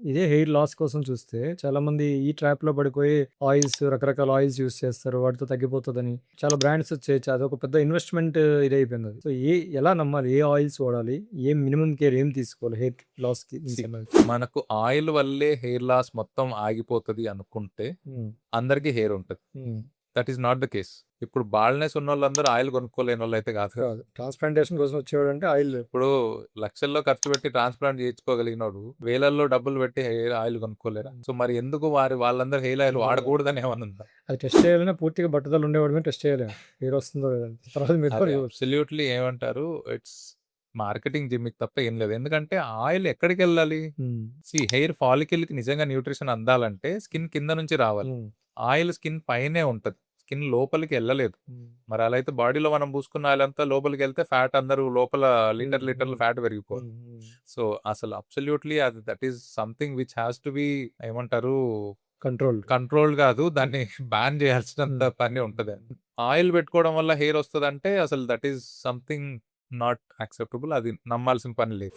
ఇదే hair loss కోసం చూస్తే చాలామంది ఈ ట్రాప్‌లో పడిపోయి రకరకాల ఆయిల్స్ యూజ్ చేస్తారు. వాటితో తగ్గిపోతదని. చాలా బ్రాండ్స్ వచ్చాయి. అదొక పెద్ద ఇన్వెస్ట్‌మెంట్ ఇదయిపోయిందది. సో, ఎలా నమ్మాలి? ఏ ఆయిల్స్ వాడాలి? మినిమమ్ కేర్ ఏం తీసుకోవాలి హెయిర్ లాస్‌కి దీనికి సి సంబంధించి? మనకు ఆయిల్ వల్లే హెయిర్ లాస్ మొత్తం ఆగిపోతది అనుకుంటే హ్మ్. అందరికి హెయిర్ ఉంటది. హ్మ్. That is not the case. ఇప్పుడు బాల్డ్‌నెస్ ఉన్నోళ్ళందరూ ఆయిల్ కొనుక్కోలేనోళ్ళైతే కాదు కదా! కాదు. ట్రాన్స్‌ప్లాంటేషన్ కోసం వచ్చేవాడంటే ఆయిల్ ఇప్పుడు లక్షల్లో ఖర్చు పెట్టి ట్రాన్స్‌ప్లాంట్ చేయించుకోగలిగినోడు వేలల్లో డబ్బులు పెట్టి హెయిర్ ఆయిల్ కొనుక్కోలేరా? సో, మరి ఎందుకు వాళ్ళందరూ హెయిర్ ఆయిల్ వాడకూడదని ఏమన్నా ఉందా? అది టెస్ట్ చేయాలన్నా పూర్తిగా పట్టుదల ఉండేవాడి మీద టెస్ట్ చేయాలి. హెయిర్ వస్తుందో లేదో అని. తర్వాత మిగతావి అది చూడొచ్చు. అబ్సల్యూట్‌లీ ఏమంటారు ఇట్స్ మార్కెటింగ్ జిమ్మిక్ తప్ప ఏం లేదు. ఎందుకంటే ఆ ఆయిల్ ఎక్కడికెళ్ళాలి? హ్మ్. హెయిర్ ఫాలికల్‌కి నిజంగా న్యూట్రిషన్ అందాలంటే స్కిన్ కింద నుంచి రావాలి. హ్మ్. ఆయిల్ స్కిన్ పైనే ఉంటది. స్కిన్ లోపలికి ఎళ్ళలేదు. హ్మ్. మరి అలా అయితే బాడీలో మనం పూసుకున్న ఆయిల్ అంతా లోపలికెళ్తే ఫ్యాట్ అందరూ లోపల హ్మ్. లీటర్లు హ్మ్. ఫ్యాట్ పెరిగిపోవాలి. హ్మ్. హ్మ్. సో, అసలు అబ్సల్యూట్‌లీ అది that is something which has to be ఏమంటారు కంట్రోల్డ్. కంట్రోల్ గాదు. దాన్ని బ్యాన్ చేయాల్సినంత హ్మ్. పని ఉంటది. ఆయిల్ పెట్టుకోవడం వల్ల హెయిర్ వస్తదంటే అసలు that is something not acceptable. అది నమ్మాల్సిన పని లేదు.